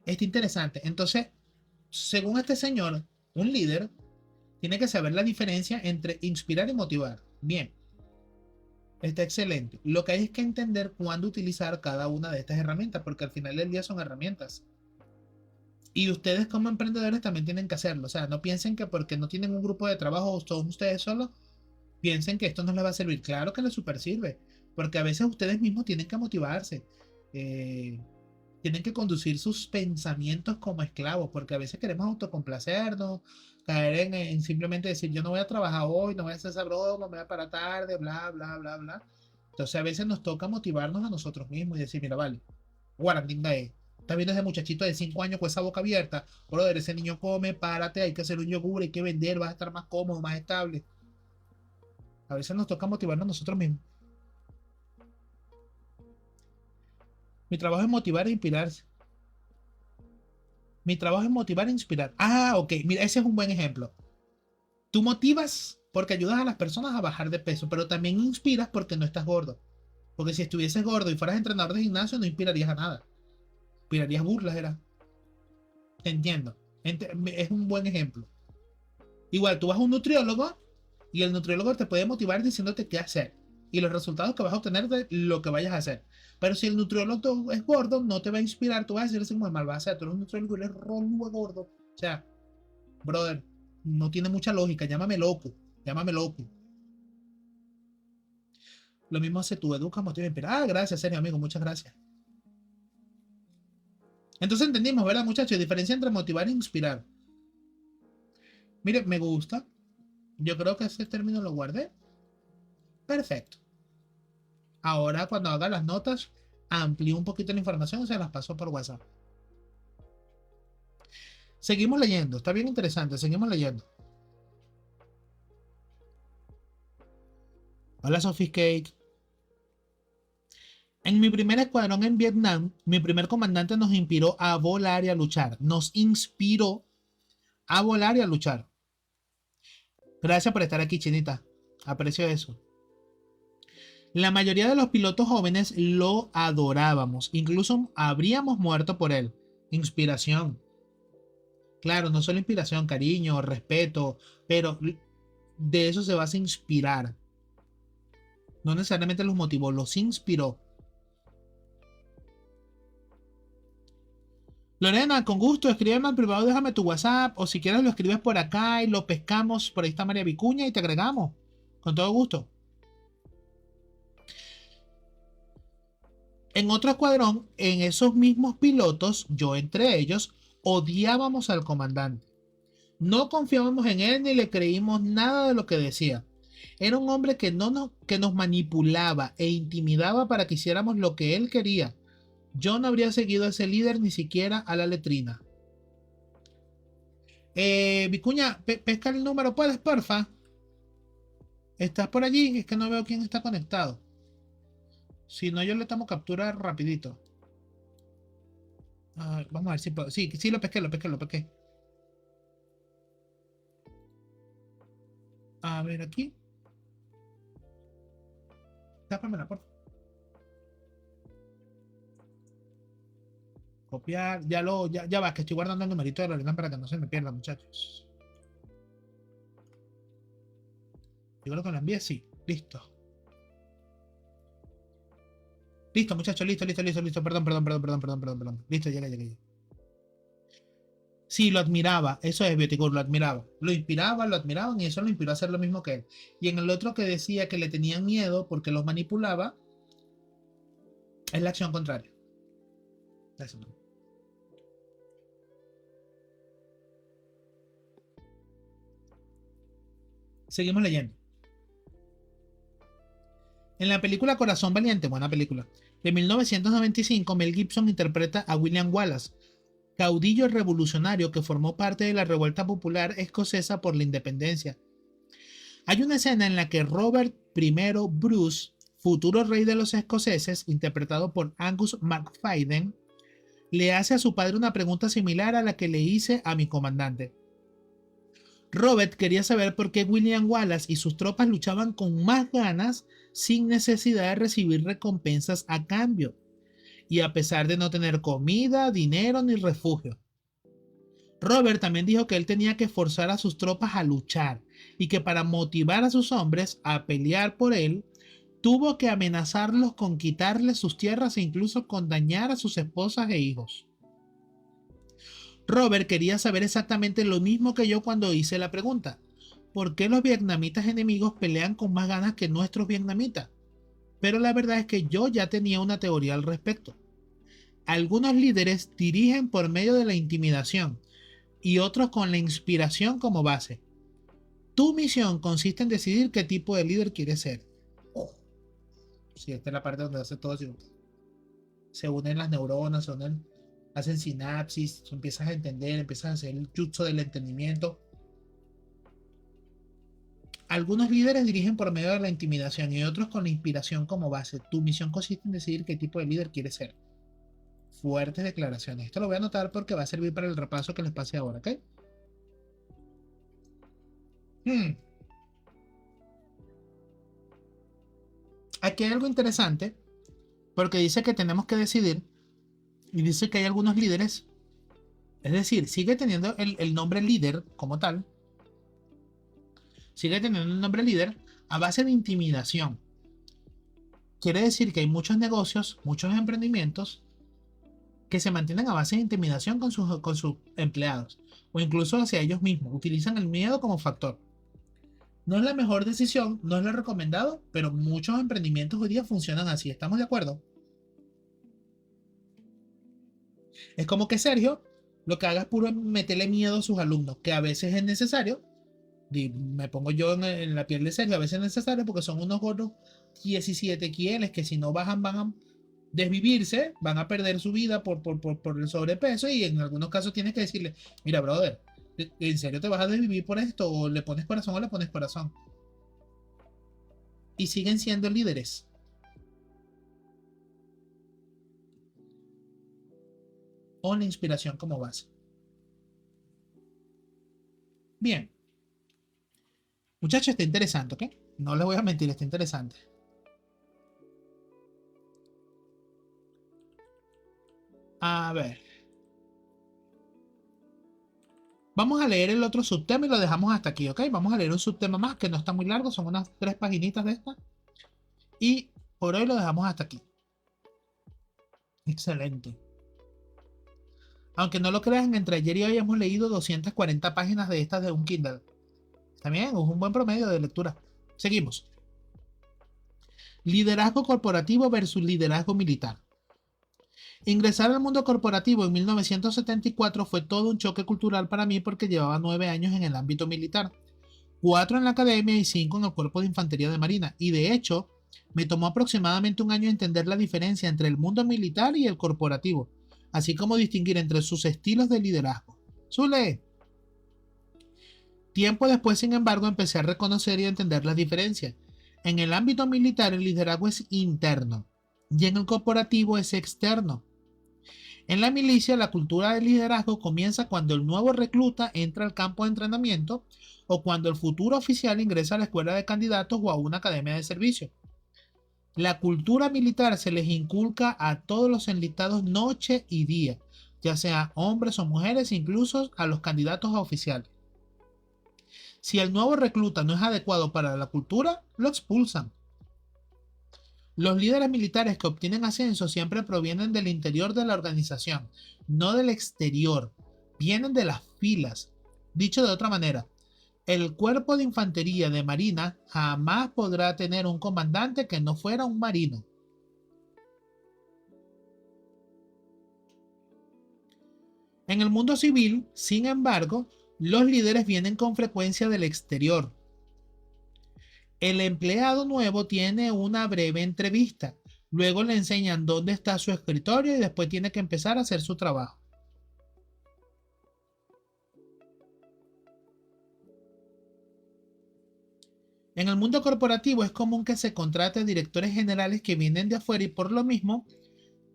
[SPEAKER 1] Está interesante. Entonces, según este señor, un líder tiene que saber la diferencia entre inspirar y motivar. Bien, está excelente. Lo que hay es que entender cuándo utilizar cada una de estas herramientas, porque al final del día son herramientas. Y ustedes como emprendedores también tienen que hacerlo. O sea, no piensen que porque no tienen un grupo de trabajo o son ustedes solos, piensen que esto no les va a servir. Claro que les super sirve, porque a veces ustedes mismos tienen que motivarse. Eh, Tienen que conducir sus pensamientos como esclavos, porque a veces queremos autocomplacernos, caer en simplemente decir, yo no voy a trabajar hoy, no voy a hacer esa broma, me voy a parar tarde, bla, bla, bla, bla. Entonces a veces nos toca motivarnos a nosotros mismos y decir, mira, vale, guarandinga es. Estás viendo ese muchachito de 5 años con esa boca abierta, brother, ese niño come, párate, hay que hacer un yogur, hay que vender, vas a estar más cómodo, más estable. A veces nos toca motivarnos a nosotros mismos. Mi trabajo es motivar e inspirarse. Mi trabajo es motivar e inspirar. Ah, ok. Mira, ese es un buen ejemplo. Tú motivas porque ayudas a las personas a bajar de peso, pero también inspiras porque no estás gordo. Porque si estuvieses gordo y fueras entrenador de gimnasio, no inspirarías a nada. Inspirarías burlas, era. Te entiendo. Es un buen ejemplo. Igual, tú vas a un nutriólogo y el nutriólogo te puede motivar diciéndote qué hacer y los resultados que vas a obtener de lo que vayas a hacer. Pero si el nutriólogo es gordo, no te va a inspirar. Tú vas a decir así como mal vas a hacer. Tú eres un nutriólogo y eres gordo. O sea, brother, no tiene mucha lógica. Llámame loco. Llámame loco. Lo mismo hace tu educa, motiva y inspira. Ah, gracias, serio, amigo. Muchas gracias. Entonces entendimos, ¿verdad, muchachos? Diferencia entre motivar e inspirar. Mire, me gusta. Yo creo que ese término lo guardé. Perfecto. Ahora, cuando haga las notas, amplío un poquito la información y se las paso por WhatsApp. Seguimos leyendo. Está bien interesante. Seguimos leyendo. Hola, Sophie Cake. En mi primer escuadrón en Vietnam, mi primer comandante nos inspiró a volar y a luchar. Nos inspiró a volar y a luchar. Gracias por estar aquí, Chinita. Aprecio eso. La mayoría de los pilotos jóvenes lo adorábamos. Incluso habríamos muerto por él. Inspiración. Claro, no solo inspiración, cariño, respeto, pero de eso se basa inspirar. No necesariamente los motivó, los inspiró. Lorena, con gusto, escríbeme al privado, déjame tu WhatsApp, o si quieres lo escribes por acá y lo pescamos. Por ahí está María Vicuña y te agregamos. Con todo gusto. En otro escuadrón, en esos mismos pilotos, yo entre ellos, odiábamos al comandante. No confiábamos en él ni le creímos nada de lo que decía. Era un hombre que nos manipulaba e intimidaba para que hiciéramos lo que él quería. Yo no habría seguido a ese líder ni siquiera a la letrina. Vicuña, pesca el número, ¿puedes, porfa? ¿Estás por allí? Es que no veo quién está conectado. Si no, yo le tomo captura rapidito. Vamos a ver si puedo. Sí, sí, lo pesqué, lo pesqué, lo pesqué. A ver, aquí. Tápamela, por favor. Copiar. Ya va, que estoy guardando el numerito de la Lorena para que no se me pierda, muchachos. Yo creo que lo envié, sí. Listo. Listo, muchachos, listo. Perdón. Listo, llegué. Sí, lo admiraba. Eso es Bioticur, lo admiraba. Lo inspiraba, lo admiraban y eso lo inspiró a hacer lo mismo que él. Y en el otro que decía que le tenían miedo porque los manipulaba, es la acción contraria. Eso no. Seguimos leyendo. En la película Corazón Valiente, buena película, de 1995, Mel Gibson interpreta a William Wallace, caudillo revolucionario que formó parte de la revuelta popular escocesa por la independencia. Hay una escena en la que Robert I. Bruce, futuro rey de los escoceses, interpretado por Angus MacFadyen, le hace a su padre una pregunta similar a la que le hice a mi comandante. Robert quería saber por qué William Wallace y sus tropas luchaban con más ganas sin necesidad de recibir recompensas a cambio, y a pesar de no tener comida, dinero ni refugio. Robert también dijo que él tenía que forzar a sus tropas a luchar y que para motivar a sus hombres a pelear por él, tuvo que amenazarlos con quitarles sus tierras e incluso con dañar a sus esposas e hijos. Robert quería saber exactamente lo mismo que yo cuando hice la pregunta. ¿Por qué los vietnamitas enemigos pelean con más ganas que nuestros vietnamitas? Pero la verdad es que yo ya tenía una teoría al respecto. Algunos líderes dirigen por medio de la intimidación y otros con la inspiración como base. Tu misión consiste en decidir qué tipo de líder quieres ser. Sí, esta es la parte donde hace todo. Se unen las neuronas, hacen sinapsis, tú empiezas a entender, empiezas a hacer el jutsu del entendimiento. Algunos líderes dirigen por medio de la intimidación y otros con la inspiración como base. Tu misión consiste en decidir qué tipo de líder quieres ser. Fuertes declaraciones. Esto lo voy a anotar porque va a servir para el repaso que les pase ahora, ¿ok? Aquí hay algo interesante porque dice que tenemos que decidir y dice que hay algunos líderes, es decir, sigue teniendo el nombre líder como tal, sigue teniendo el nombre líder a base de intimidación. Quiere decir que hay muchos negocios, muchos emprendimientos que se mantienen a base de intimidación con sus empleados o incluso hacia ellos mismos. Utilizan el miedo como factor. No es la mejor decisión, no es lo recomendado, pero muchos emprendimientos hoy día funcionan así. ¿Estamos de acuerdo? Es como que Sergio lo que haga es puro meterle miedo a sus alumnos, que a veces es necesario. Y me pongo yo en la piel de Sergio, a veces es necesario porque son unos gordos 17 kieles que si no bajan van a desvivirse, van a perder su vida por el sobrepeso y en algunos casos tienes que decirle, mira brother, ¿en serio te vas a desvivir por esto? O le pones corazón o le pones corazón. Y siguen siendo líderes. O la inspiración como base. Bien. Muchachos, está interesante, ¿ok? No les voy a mentir, está interesante. A ver. Vamos a leer el otro subtema y lo dejamos hasta aquí, ¿ok? Vamos a leer un subtema más que no está muy largo, son unas 3 paginitas de esta. Y por hoy lo dejamos hasta aquí. Excelente. Aunque no lo crean, entre ayer y hoy hemos leído 240 páginas de estas de un Kindle. También es un buen promedio de lectura. Seguimos. Liderazgo corporativo versus liderazgo militar. Ingresar al mundo corporativo en 1974 fue todo un choque cultural para mí porque llevaba 9 años en el ámbito militar, 4 en la academia y 5 en el cuerpo de infantería de marina, y de hecho me tomó aproximadamente un año entender la diferencia entre el mundo militar y el corporativo, así como distinguir entre sus estilos de liderazgo. ¡Zule! Tiempo después, sin embargo, empecé a reconocer y a entender las diferencias. En el ámbito militar el liderazgo es interno y en el corporativo es externo. En la milicia, la cultura del liderazgo comienza cuando el nuevo recluta entra al campo de entrenamiento o cuando el futuro oficial ingresa a la escuela de candidatos o a una academia de servicio. La cultura militar se les inculca a todos los enlistados noche y día, ya sea hombres o mujeres, incluso a los candidatos a oficiales. Si el nuevo recluta no es adecuado para la cultura, lo expulsan. Los líderes militares que obtienen ascenso siempre provienen del interior de la organización, no del exterior. Vienen de las filas. Dicho de otra manera, el cuerpo de infantería de marina jamás podrá tener un comandante que no fuera un marino. En el mundo civil, sin embargo, los líderes vienen con frecuencia del exterior. El empleado nuevo tiene una breve entrevista, luego le enseñan dónde está su escritorio y después tiene que empezar a hacer su trabajo. En el mundo corporativo es común que se contrate directores generales que vienen de afuera y por lo mismo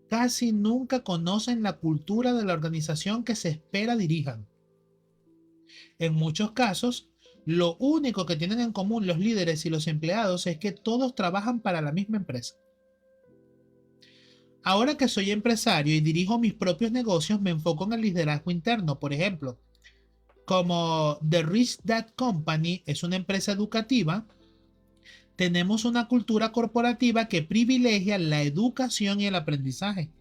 [SPEAKER 1] casi nunca conocen la cultura de la organización que se espera dirijan. En muchos casos, lo único que tienen en común los líderes y los empleados es que todos trabajan para la misma empresa. Ahora que soy empresario y dirijo mis propios negocios, me enfoco en el liderazgo interno. Por ejemplo, como The Rich Dad Company es una empresa educativa, tenemos una cultura corporativa que privilegia la educación y el aprendizaje.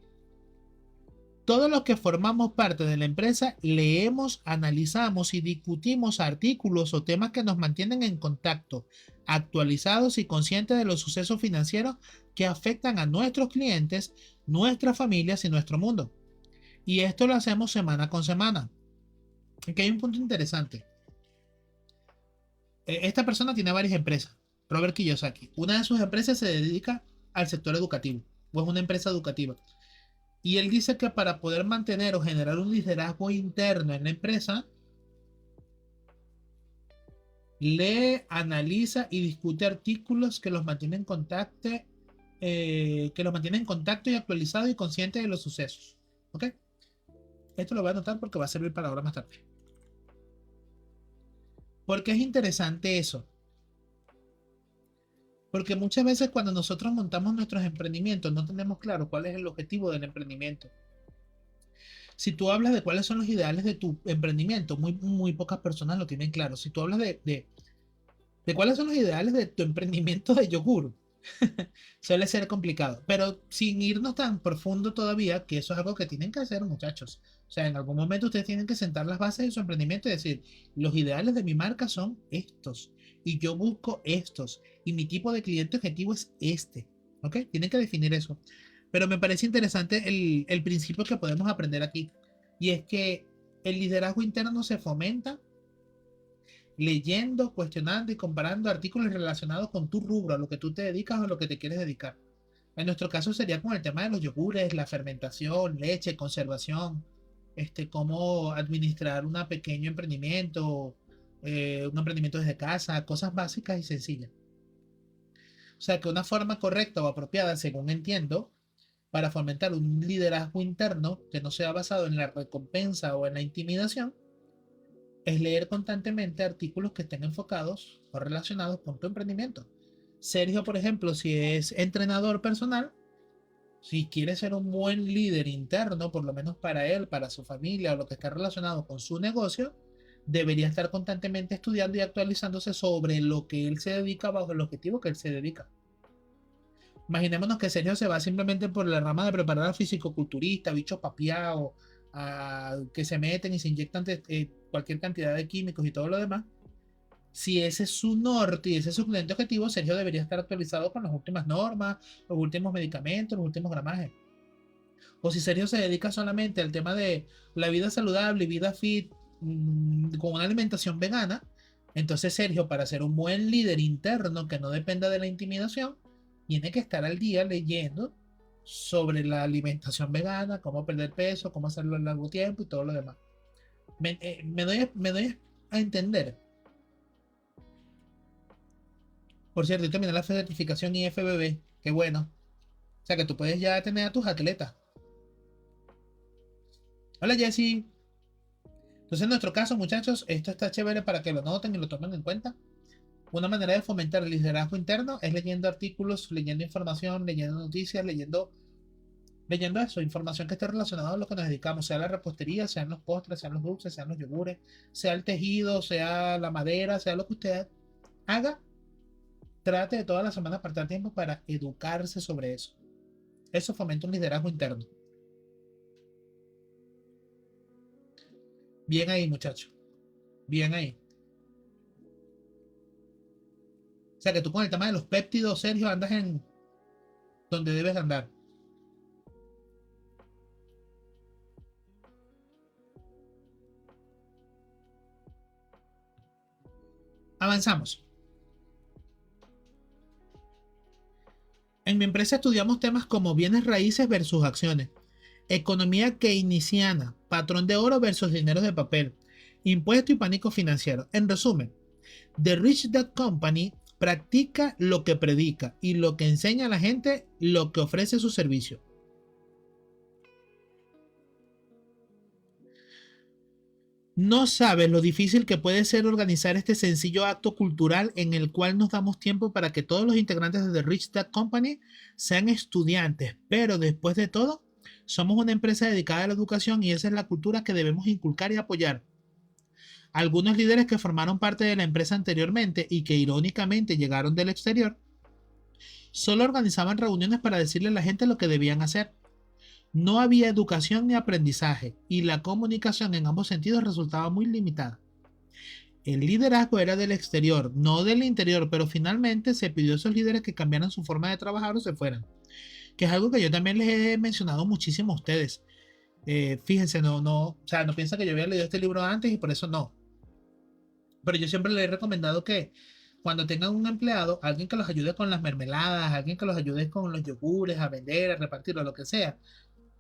[SPEAKER 1] Todos los que formamos parte de la empresa leemos, analizamos y discutimos artículos o temas que nos mantienen en contacto, actualizados y conscientes de los sucesos financieros que afectan a nuestros clientes, nuestras familias y nuestro mundo. Y esto lo hacemos semana con semana. Aquí hay un punto interesante. Esta persona tiene varias empresas. Robert Kiyosaki. Una de sus empresas se dedica al sector educativo, o es una empresa educativa. Y él dice que para poder mantener o generar un liderazgo interno en la empresa, lee, analiza y discute artículos que los mantienen en contacto y actualizado y consciente de los sucesos. ¿Ok? Esto lo voy a anotar porque va a servir para ahora más tarde. ¿Por qué es interesante eso? Porque muchas veces cuando nosotros montamos nuestros emprendimientos no tenemos claro cuál es el objetivo del emprendimiento. Si tú hablas de cuáles son los ideales de tu emprendimiento, muy pocas personas lo tienen claro. Si tú hablas de cuáles son los ideales de tu emprendimiento de yogur, suele ser complicado. Pero sin irnos tan profundo todavía, que eso es algo que tienen que hacer, muchachos. O sea, en algún momento ustedes tienen que sentar las bases de su emprendimiento y decir, los ideales de mi marca son estos. Y yo busco estos. Y mi tipo de cliente objetivo es este. ¿Ok? Tienen que definir eso. Pero me parece interesante el principio que podemos aprender aquí. Y es que el liderazgo interno se fomenta leyendo, cuestionando y comparando artículos relacionados con tu rubro, a lo que tú te dedicas o a lo que te quieres dedicar. En nuestro caso sería con el tema de los yogures, la fermentación, leche, conservación, cómo administrar un pequeño emprendimiento, un emprendimiento desde casa, cosas básicas y sencillas. O sea que una forma correcta o apropiada, según entiendo, para fomentar un liderazgo interno que no sea basado en la recompensa o en la intimidación, es leer constantemente artículos que estén enfocados o relacionados con tu emprendimiento. Sergio, por ejemplo, si es entrenador personal, si quiere ser un buen líder interno, por lo menos para él, para su familia o lo que está relacionado con su negocio, debería estar constantemente estudiando y actualizándose sobre lo que él se dedica bajo el objetivo que él se dedica. Imaginémonos que Sergio se va simplemente por la rama de preparar a fisicoculturistas, bichos papiados, que se meten y se inyectan cualquier cantidad de químicos y todo lo demás. Si ese es su norte y ese es su cliente objetivo, Sergio debería estar actualizado con las últimas normas, los últimos medicamentos, los últimos gramajes. O si Sergio se dedica solamente al tema de la vida saludable y vida fit con una alimentación vegana, entonces Sergio, para ser un buen líder interno que no dependa de la intimidación, tiene que estar al día leyendo sobre la alimentación vegana, cómo perder peso, cómo hacerlo en largo tiempo y todo lo demás. Me doy a entender. Por cierto, yo terminé la certificación IFBB. Qué bueno. O sea que tú puedes ya tener a tus atletas. Hola Jessy. Entonces en nuestro caso, muchachos, esto está chévere para que lo noten y lo tomen en cuenta. Una manera de fomentar el liderazgo interno es leyendo artículos, leyendo información, leyendo noticias, leyendo eso, información que esté relacionada a lo que nos dedicamos, sea la repostería, sean los postres, sean los dulces, sean los yogures, sea el tejido, sea la madera, sea lo que usted haga. Trate de todas las semanas apartar tiempo para educarse sobre eso. Eso fomenta un liderazgo interno. Bien ahí, muchacho. Bien ahí. O sea que tú con el tema de los péptidos, Sergio, andas en donde debes andar. Avanzamos. En mi empresa estudiamos temas como bienes raíces versus acciones, economía keynesiana, patrón de oro versus dinero de papel, impuesto y pánico financiero. En resumen, The Rich Dad Company practica lo que predica y lo que enseña a la gente, lo que ofrece su servicio. No sabes lo difícil que puede ser organizar este sencillo acto cultural en el cual nos damos tiempo para que todos los integrantes de The Rich Dad Company sean estudiantes, pero después de todo, somos una empresa dedicada a la educación y esa es la cultura que debemos inculcar y apoyar. Algunos líderes que formaron parte de la empresa anteriormente y que irónicamente llegaron del exterior, solo organizaban reuniones para decirle a la gente lo que debían hacer. No había educación ni aprendizaje y la comunicación en ambos sentidos resultaba muy limitada. El liderazgo era del exterior, no del interior, pero finalmente se pidió a esos líderes que cambiaran su forma de trabajar o se fueran. Que es algo que yo también les he mencionado muchísimo a ustedes. Fíjense, o sea, no piensan que yo había leído este libro antes y por eso no. Pero yo siempre les he recomendado que cuando tengan un empleado, alguien que los ayude con las mermeladas, alguien que los ayude con los yogures, a vender, a repartirlo, lo que sea,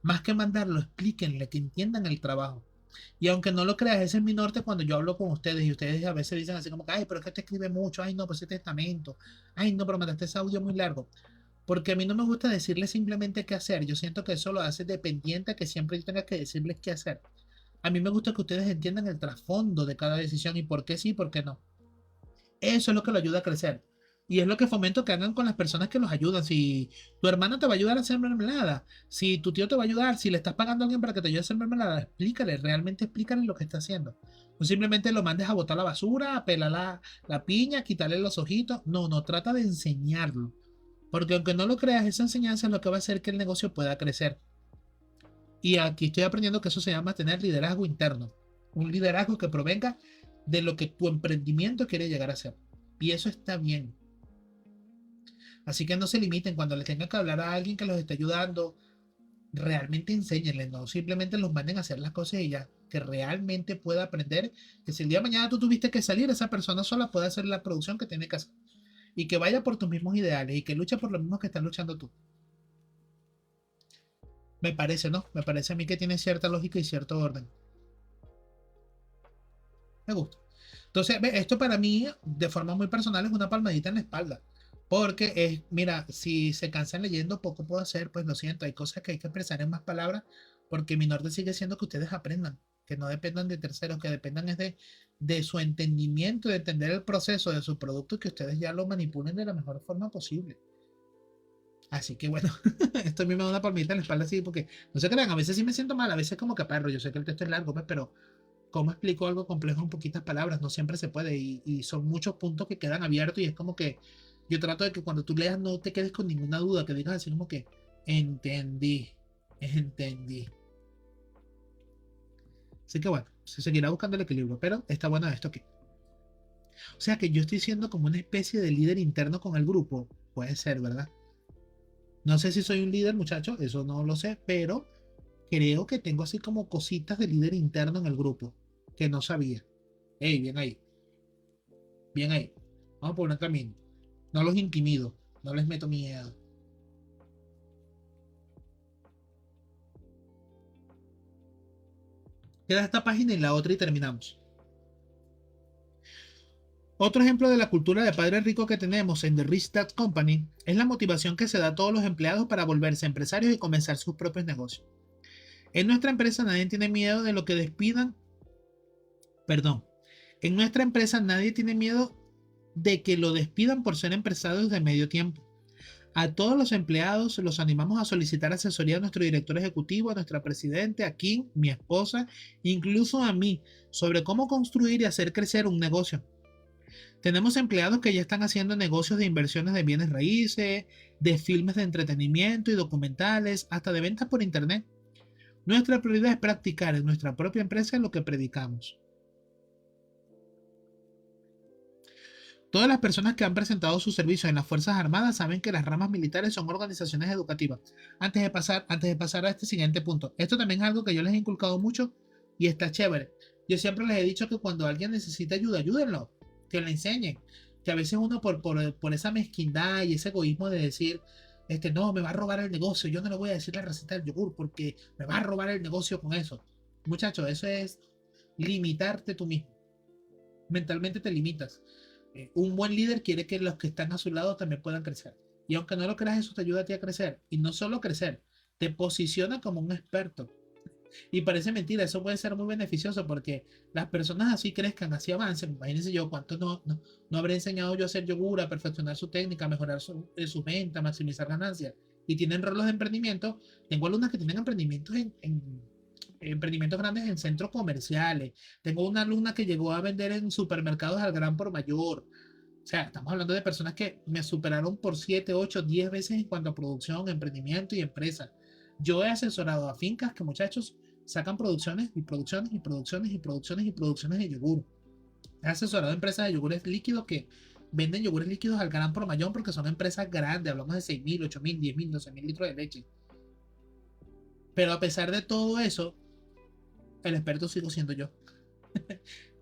[SPEAKER 1] más que mandarlo, explíquenle, que entiendan el trabajo. Y aunque no lo creas, ese es mi norte cuando yo hablo con ustedes y ustedes a veces dicen así como que, ay, pero es que te escribe mucho, ay, no, pues ese testamento, ay, no, pero mandaste ese audio muy largo. Porque a mí no me gusta decirles simplemente qué hacer. Yo siento que eso lo hace dependiente a que siempre yo tenga que decirles qué hacer. A mí me gusta que ustedes entiendan el trasfondo de cada decisión y por qué sí y por qué no. Eso es lo que lo ayuda a crecer. Y es lo que fomento que hagan con las personas que los ayudan. Si tu hermano te va a ayudar a hacer mermelada, si tu tío te va a ayudar, si le estás pagando a alguien para que te ayude a hacer mermelada, explícale, realmente explícale lo que está haciendo. No simplemente lo mandes a botar la basura, a pelar la piña, quitarle los ojitos. No, no, trata de enseñarlo. Porque aunque no lo creas, esa enseñanza es lo que va a hacer que el negocio pueda crecer. Y aquí estoy aprendiendo que eso se llama tener liderazgo interno. Un liderazgo que provenga de lo que tu emprendimiento quiere llegar a ser. Y eso está bien. Así que no se limiten cuando les tengan que hablar a alguien que los esté ayudando. Realmente enséñenles, no simplemente los manden a hacer las cosas y ya. Que realmente pueda aprender. Que si el día de mañana tú tuviste que salir, esa persona sola puede hacer la producción que tiene que hacer. Y que vaya por tus mismos ideales y que luche por lo mismo que estás luchando tú. Me parece, ¿no? Me parece a mí que tiene cierta lógica y cierto orden. Me gusta. Entonces, esto para mí, de forma muy personal, es una palmadita en la espalda. Porque es, mira, si se cansan leyendo, poco puedo hacer, pues lo siento, hay cosas que hay que expresar en más palabras, porque mi norte sigue siendo que ustedes aprendan, que no dependan de terceros, que dependan es de su entendimiento, de entender el proceso de su producto y que ustedes ya lo manipulen de la mejor forma posible. Así que bueno, esto a mí me da una palmita en la espalda así, porque no se crean, a veces sí me siento mal, a veces como que perro, yo sé que el texto es largo, pues, pero cómo explico algo complejo en poquitas palabras, no siempre se puede y son muchos puntos que quedan abiertos y es como que yo trato de que cuando tú leas no te quedes con ninguna duda, que digas así como que entendí, entendí. Así que bueno, se seguirá buscando el equilibrio, pero está bueno esto aquí. O sea que yo estoy siendo como una especie de líder interno con el grupo, puede ser, ¿verdad? No sé si soy un líder, muchacho, eso no lo sé, pero creo que tengo así como cositas de líder interno en el grupo que no sabía. Ey, bien ahí, bien ahí. Vamos por un camino. No los intimido, no les meto miedo. Queda esta página y la otra y terminamos. Otro ejemplo de la cultura de padre rico que tenemos en The Rich Dad Company es la motivación que se da a todos los empleados para volverse empresarios y comenzar sus propios negocios. En nuestra empresa nadie tiene miedo de lo que despidan. Perdón. En nuestra empresa nadie tiene miedo de que lo despidan por ser empresarios de medio tiempo. A todos los empleados los animamos a solicitar asesoría a nuestro director ejecutivo, a nuestra presidente, a Kim, mi esposa, incluso a mí, sobre cómo construir y hacer crecer un negocio. Tenemos empleados que ya están haciendo negocios de inversiones de bienes raíces, de filmes de entretenimiento y documentales, hasta de ventas por internet. Nuestra prioridad es practicar en nuestra propia empresa lo que predicamos. Todas las personas que han presentado sus servicios en las Fuerzas Armadas saben que las ramas militares son organizaciones educativas. Antes de pasar a este siguiente punto, esto también es algo que yo les he inculcado mucho y está chévere. Yo siempre les he dicho que cuando alguien necesita ayuda, ayúdenlo, que le enseñen. Que a veces uno por esa mezquindad y ese egoísmo de decir, no, me va a robar el negocio, yo no le voy a decir la receta del yogur porque me va a robar el negocio con eso. Muchachos, eso es limitarte tú mismo. Mentalmente te limitas. Un buen líder quiere que los que están a su lado también puedan crecer. Y aunque no lo creas, eso te ayuda a ti a crecer. Y no solo crecer, te posiciona como un experto. Y parece mentira, eso puede ser muy beneficioso porque las personas así crezcan, así avancen. Imagínense yo cuánto no habré enseñado yo a hacer yogur, a perfeccionar su técnica, a mejorar su venta, maximizar ganancias. Y tienen roles de emprendimiento. Tengo alumnas que tienen emprendimientos emprendimientos grandes en centros comerciales. Tengo una alumna que llegó a vender en supermercados al gran por mayor. O sea, estamos hablando de personas que me superaron por 7, 8, 10 veces en cuanto a producción, emprendimiento y empresa. Yo he asesorado a fincas que, muchachos, sacan producciones y producciones y producciones y producciones y producciones de yogur. He asesorado a empresas de yogures líquidos que venden yogures líquidos al gran por mayor porque son empresas grandes. Hablamos de 6.000, 8.000, 10.000, 12.000 litros de leche. Pero a pesar de todo eso, el experto sigo siendo yo.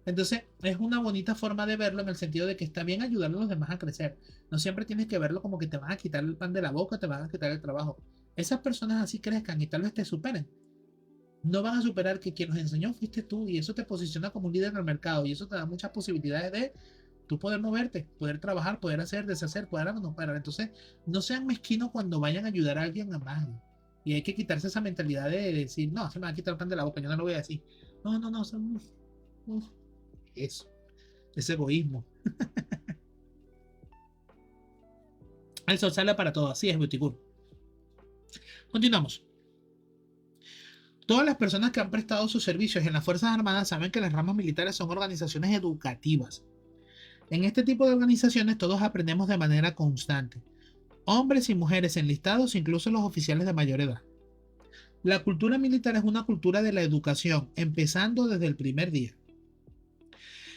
[SPEAKER 1] Entonces, es una bonita forma de verlo en el sentido de que está bien ayudar a los demás a crecer. No siempre tienes que verlo como que te van a quitar el pan de la boca, te van a quitar el trabajo. Esas personas así crezcan y tal vez te superen. No van a superar que quien nos enseñó fuiste tú y eso te posiciona como un líder en el mercado y eso te da muchas posibilidades de tú poder moverte, poder trabajar, poder hacer, deshacer, cuadrar o no cuadrar. Entonces, no sean mezquinos cuando vayan a ayudar a alguien a más. Y hay que quitarse esa mentalidad de decir, no, se me va a quitar el pan de la boca, yo no lo voy a decir. No, no, no, eso, ese egoísmo. El sol sale para todo, así es, Beauty Cool. Continuamos. Todas las personas que han prestado sus servicios en las Fuerzas Armadas saben que las ramas militares son organizaciones educativas. En este tipo de organizaciones todos aprendemos de manera constante. Hombres y mujeres enlistados, incluso los oficiales de mayor edad. La cultura militar es una cultura de la educación, empezando desde el primer día.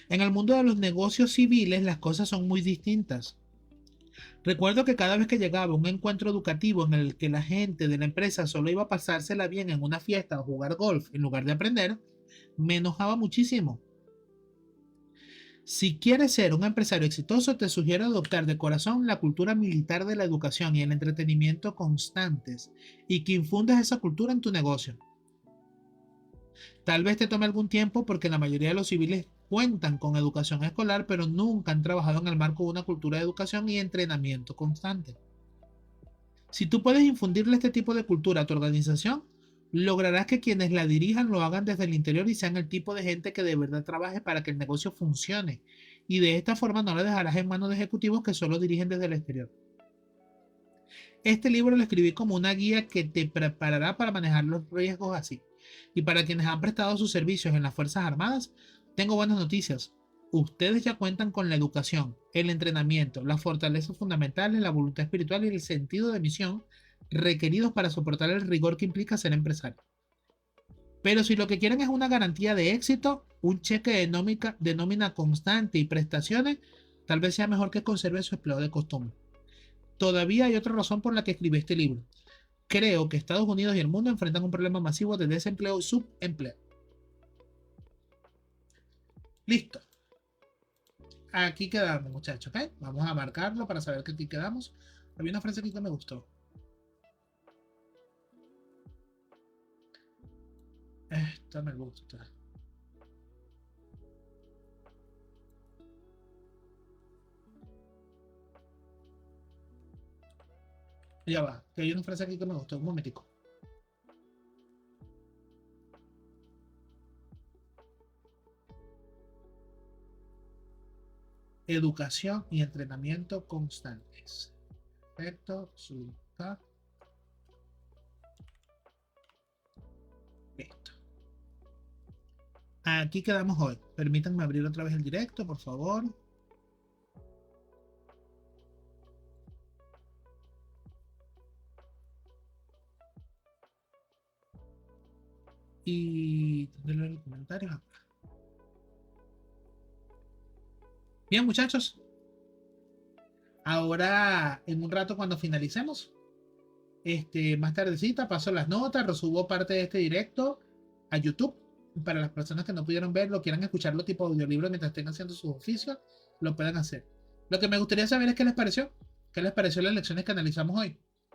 [SPEAKER 1] En el mundo de los negocios civiles las cosas son muy distintas. Recuerdo que cada vez que llegaba un encuentro educativo en el que la gente de la empresa solo iba a pasársela bien en una fiesta o jugar golf en lugar de aprender, me enojaba muchísimo. Si quieres ser un empresario exitoso, te sugiero adoptar de corazón la cultura militar de la educación y el entretenimiento constantes y que infundas esa cultura en tu negocio. Tal vez te tome algún tiempo porque la mayoría de los civiles cuentan con educación escolar, pero nunca han trabajado en el marco de una cultura de educación y entrenamiento constante. Si tú puedes infundirle este tipo de cultura a tu organización, lograrás que quienes la dirijan lo hagan desde el interior y sean el tipo de gente que de verdad trabaje para que el negocio funcione. Y de esta forma no lo dejarás en manos de ejecutivos que solo dirigen desde el exterior. Este libro lo escribí como una guía que te preparará para manejar los riesgos así. Y para quienes han prestado sus servicios en las Fuerzas Armadas, tengo buenas noticias. Ustedes ya cuentan con la educación, el entrenamiento, las fortalezas fundamentales, la voluntad espiritual y el sentido de misión requeridos para soportar el rigor que implica ser empresario. Pero si lo que quieren es una garantía de éxito, un cheque de nómina constante y prestaciones, tal vez sea mejor que conserve su empleo de costumbre. Todavía hay otra razón por la que escribí este libro. Creo que Estados Unidos y el mundo enfrentan un problema masivo de desempleo y subempleo. Listo. Aquí quedamos, muchachos, ¿ok? Vamos a marcarlo para saber que aquí quedamos. Había una frase aquí que me gustó. Esta me gusta. Ya va, que hay una frase aquí que me gustó. Un momentico. Educación y entrenamiento constantes. Perfecto. Listo. Aquí quedamos hoy. Permítanme abrir otra vez el directo, por favor. Y tendré los comentarios. Bien, muchachos. Ahora, en un rato, cuando finalicemos, más tardecita, paso las notas, resubo parte de este directo a YouTube. Para las personas que no pudieron verlo, quieran escucharlo tipo audiolibro mientras estén haciendo sus oficios, lo pueden hacer. Lo que me gustaría saber es qué les pareció. ¿Qué les pareció las lecciones que analizamos hoy?